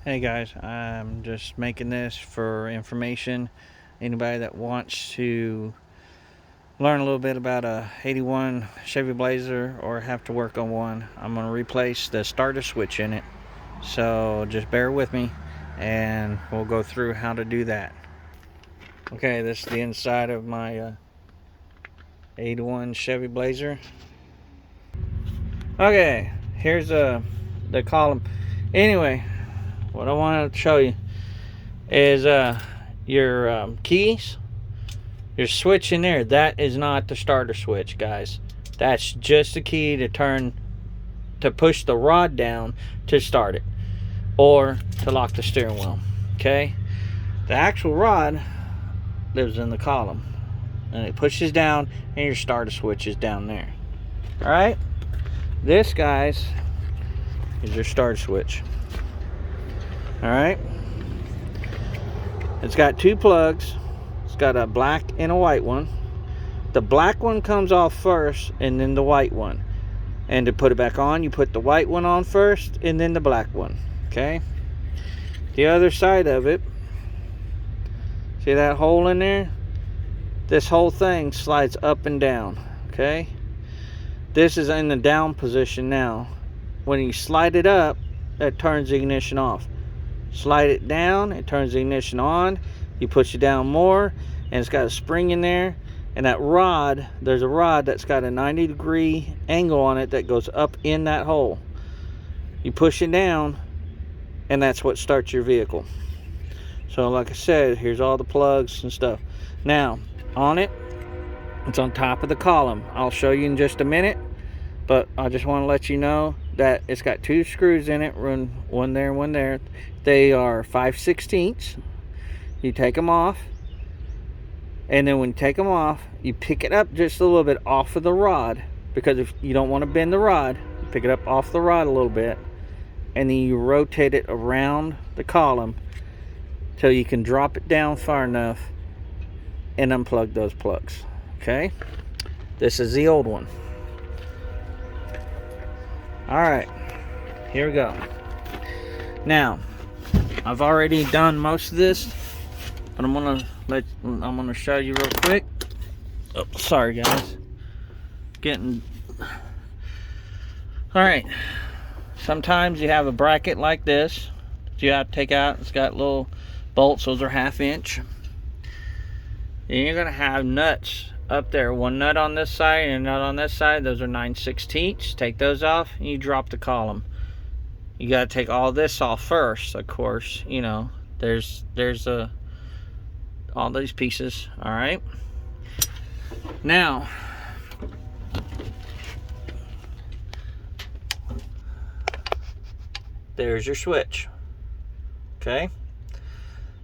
Hey guys, I'm just making this for information. Anybody that wants to learn a little bit about a 81 Chevy Blazer or have to work on one, I'm going to replace the starter switch in it. So just bear with me and we'll go through how to do that. Okay, this is the inside of my 81 Chevy Blazer. Okay, here's the column. Anyway, what I want to show you is your keys, your switch in there. That is not the starter switch, guys. That's just the key to push the rod down to start it or to lock the steering wheel. Okay, the actual rod lives in the column and it pushes down, and your starter switch is down there. All right, this, guys, is your starter switch. All right, it's got two plugs. It's got a black and a white one. The black one comes off first and then the white one. And to put it back on, you put the white one on first and then the black one. Okay? The other side of it, see that hole in there? This whole thing slides up and down. Okay? This is in the down position now. When you slide it up, that turns the ignition off. Slide it down, it turns the ignition on. You push it down more, and it's got a spring in there. And that rod, there's a rod that's got a 90-degree angle on it that goes up in that hole. You push it down, and that's what starts your vehicle. So like I said, here's all the plugs and stuff. Now, on it, it's on top of the column. I'll show you in just a minute, but I just want to let you know that it's got two screws in it, one there and one there. They are 5/16. You take them off, and then when you take them off, you pick it up just a little bit off of the rod, because if you don't want to bend the rod, you pick it up off the rod a little bit, and then you rotate it around the column till you can drop it down far enough and unplug those plugs. Okay, this is the old one. All right, here we go. Now, I've already done most of this, but I'm gonna show you real quick. Oh, sorry guys. All right. Sometimes you have a bracket like this that you have to take out. It's got little bolts. Those are 1/2 inch. And you're gonna have nuts up there. One nut on this side and a nut on this side. Those are 9/16. Take those off and you drop the column. You gotta take all this off first, of course. You know, there's all these pieces. All right. Now, there's your switch. Okay.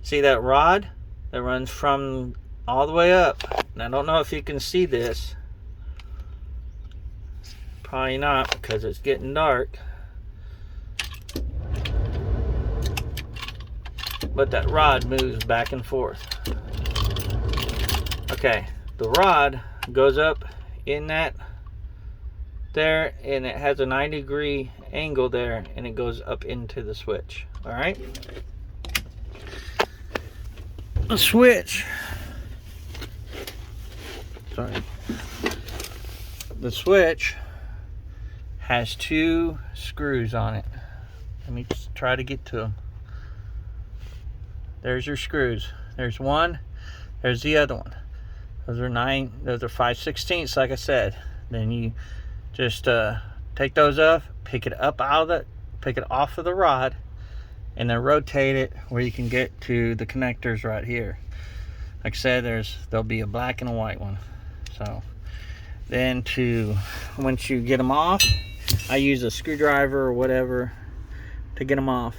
See that rod that runs from all the way up? And I don't know if you can see this. Probably not, because it's getting dark. But that rod moves back and forth. Okay, the rod goes up in that there, and it has a 90-degree angle there, and it goes up into the switch. All right, the switch, the switch has two screws on it. Let me just try to get to them. There's your screws. There's one. There's the other one. Those are 5/16, like I said. Then you just take those off, pick it off of the rod, and then rotate it where you can get to the connectors right here. Like I said, there'll be a black and a white one. So then once you get them off, I use a screwdriver or whatever to get them off.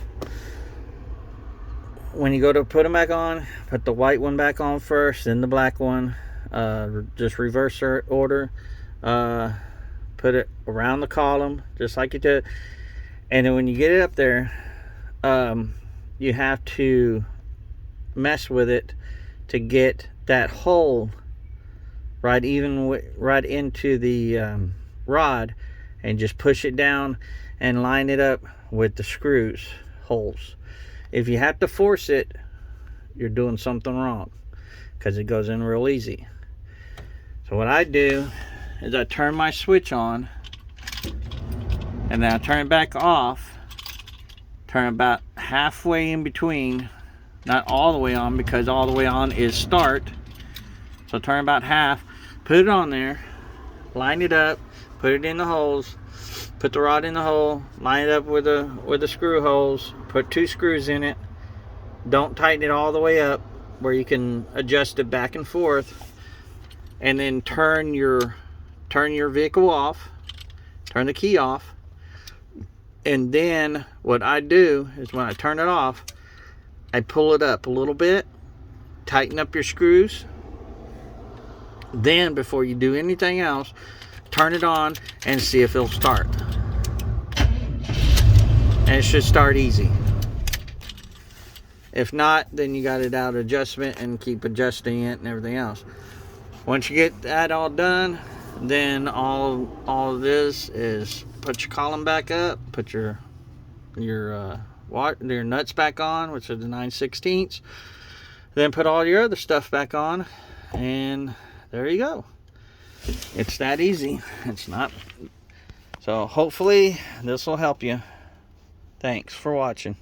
When you go to put them back on, put the white one back on first, then the black one. Just reverse order. Put it around the column, just like you did. And then when you get it up there, you have to mess with it to get that hole right into the rod, and just push it down and line it up with the screws holes. If you have to force it, you're doing something wrong, because it goes in real easy. So what I do is I turn my switch on, and then I turn it back off, turn about halfway in between, not all the way on, because all the way on is start. So turn about half, put it on there, line it up, put it in the holes, put the rod in the hole, line it up with the screw holes, put 2 screws in it. Don't tighten it all the way up where you can adjust it back and forth, and then turn your vehicle off, turn the key off. And then what I do is when I turn it off, I pull it up a little bit, tighten up your screws. Then before you do anything else, turn it on and see if it'll start. And it should start easy. If not, then you got it out of adjustment and keep adjusting it and everything else. Once you get that all done, then all of this is put your column back up, put your nuts back on, which are the 9/16, then put all your other stuff back on, and there you go. It's that easy. It's not. So hopefully this will help you. Thanks for watching.